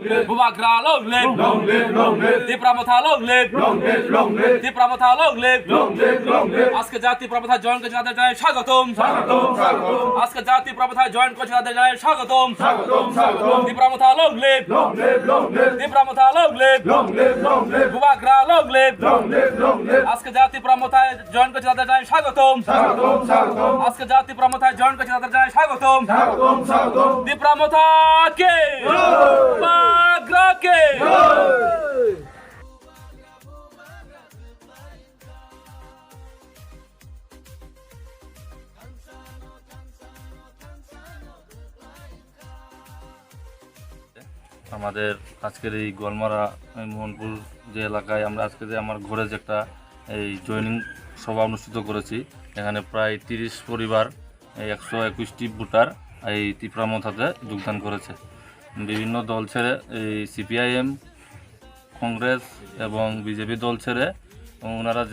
Bubagra long live, Dipramotha long live, Dipramotha long live, আজকে জাতীয় প্রবন্ধা join করছে তাদের জানাই স্বাগতম, আজকে জাতীয় প্রবন্ধা জয়েন করছে তাদের জানাই স্বাগতম, Dipramotha long live, Dipramotha long live, Bubagra long live, আজকে জাতীয় প্রবন্ধা জয়েন করছে তাদের জানাই স্বাগতম, আজকে জাতীয় প্রবন্ধা জয়েন করছে তাদের জানাই স্বাগতম, Dipramotha কে Bubagra কে আমাদের আজকের এই গোয়ালমারা মোহনপুর যে এলাকায় আমরা আজকে যে আমার ঘরে যে একটা এই জয়েনিং সভা অনুষ্ঠিত করেছি, এখানে প্রায় 30 পরিবার 121টি ভোটার এই তীব্রামথাতে যোগদান করেছে। বিভিন্ন দল ছেড়ে এই সিপিআইএম, কংগ্রেস এবং বিজেপি দল ছেড়ে ওনারা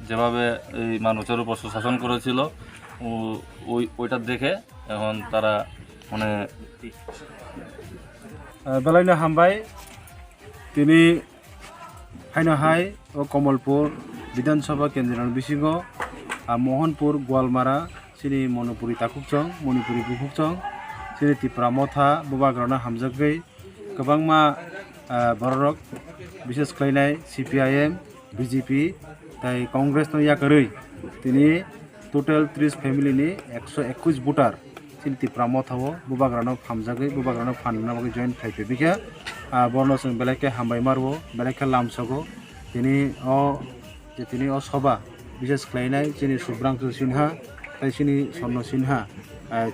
যেভাবে এই মানুষের উপর শাসন করেছিল ওইটা দেখে এখন তারা মানে বেলাইনো হামবাই তিনি হাইনহাই ও কমলপুর বিধানসভা কেন্দ্রের বিশিঙ্গ মোহনপুর গোয়ালমারা সিনি মণিপুরি তাকুকচং मणिपुरी बुकुकचं सिनि তীব্রামথা बुबाग्रानो हामजागै गोबांमा बररक विशेष खालायनाय सिपिआइएम बिजेपि ताई कंग्रेसनो याकरै तिनि टोटल 30 फेमिलिनि 121 भोटार सिनि তীব্রামথাও बुबाग्रानो हामजागै बुबाग्रानो फाननाबो जয়েन खायफे बिखा बर्णसं बेलाके हामबाय मारबो बेलाके लामसगो तिनि अ सभा विशेष खालायनाय सिनि सुब्रांशु सिन्हा ताई सिनि सर्न सिन्हा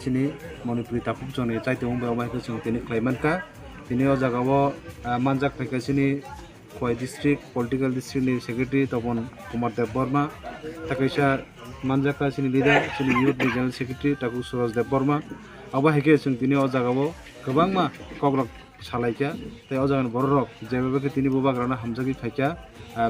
सिनि मणिपुरी ताकुकचंनि चाइते उंबाय अमायखौ जों तिनि खालायमानखा तिनि अ जागावो मानजाक फायखा सिनि खय डिस्ट्रिक्ट पलिटिकल डिस्ट्रिक्टनि सेक्रेटारि तपन कुमार देव बर्मा ताकैसा मानजाका सिनि लिडार सिनि युथ रिजनल सेक्रेटारि ताकु सुरज देव बर्मा अबायखे जों तिनि अ जागावो गोबांमा कग्रक सालायखा ताई अ जागानि बररक जेबेबे तिनि बुबाग्रानो हामजागै फायखा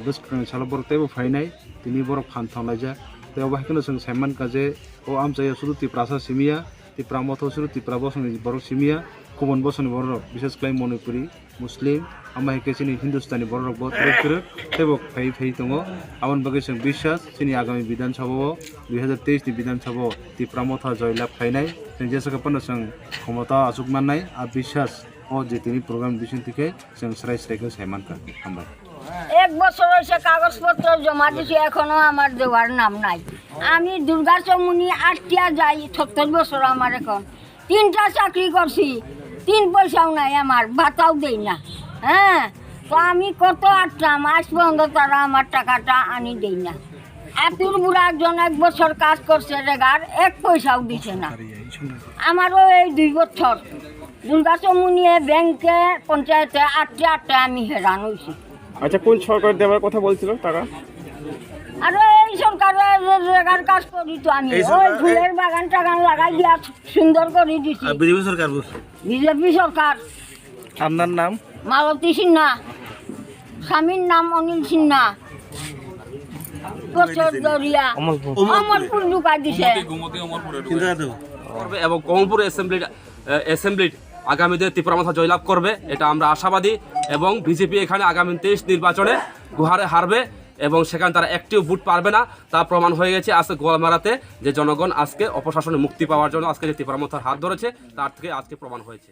बस्क्रं साला बरतेबो फायनाय तिनि बर फानथावनायजा ताई अबायखनो जों सायमानखा जे अ आमचाया सुरु तीव्रासा सिमिया তীব্রামথা सुरु तीव्रा बसंनि बर सिमिया गुबुन बसंनि बररक विशेष खालाय मणिपुरी मुस्लिम अमायखे सिनि हिंदुस्तानी बररक बो त्रेक्टर तेबक फाय फाय दङ आवन बगे जों বিশ্বাস सिनि आगामी विधानसभायाव 2023 नि विधानसभायाव তীব্রামথা जयलाभ खायनाय जों जेसेबां जों क्षमता आजुग माननाय आ বিশ্বাস ও যে তিনি প্রোগ্রাম দিছেন থেকে जों স্রাই স্রাইকে সাইমানকা আমরা এক বছর হয়েছে কাগজপত্র জমা দিছি, এখনো আমার দেওয়ার নাম নাই। আমি দুর্গা চৌমুনি আটটিয়া যাই 70 বছর আমার এখন 3টা চাকরি করছি, 3 পয়সাও নাই, আমার ভাতাও দেই না। হ্যাঁ, তো আমি কত আটটাম আজ পর্যন্ত তারা আমার টাকাটা আনি দেই না। এতুর বুড়া একজন 1 বছর কাজ করছে রেগার 1 পয়সাও দিছে না। আমারও এই 2 বছর দুর্গা চৌমুনিয়ে ব্যাংকে পঞ্চায়েতে আটটা আমি হেরান হয়েছি। আচ্ছা, কোন সরকার দেওয়ার কথা বলছিল টাকা? আরে এই সরকারের রেগার কাজ করি তো আমি, ওই ফুলের বাগান টাগান লাগাই দিয়া সুন্দর করে দিছি। বিজেপি সরকার? বিজেপি সরকার। আপনার নাম? মালতী সিনহা। স্বামীর নাম অনিল সিনহা। দরিয়া অমরপুর ঢুকাই দিছে। এবং কমলপুর অ্যাসেম্বলি আগামীতে তীব্রামথা জয়লাভ করবে, এটা আমরা আশাবাদী। এবং বিজেপি এখানে আগামী 23 নির্বাচনে গুহারে হারবে এবং সেখানে তারা একটিও ভোট পারবে না, তা প্রমাণ হয়ে গেছে আজকে গোয়ালমারাতে যে জনগণ আজকে অপশাসনে মুক্তি পাওয়ার জন্য আজকে যে তীব্রামথার হাত ধরেছে তার থেকে আজকে প্রমাণ হয়েছে।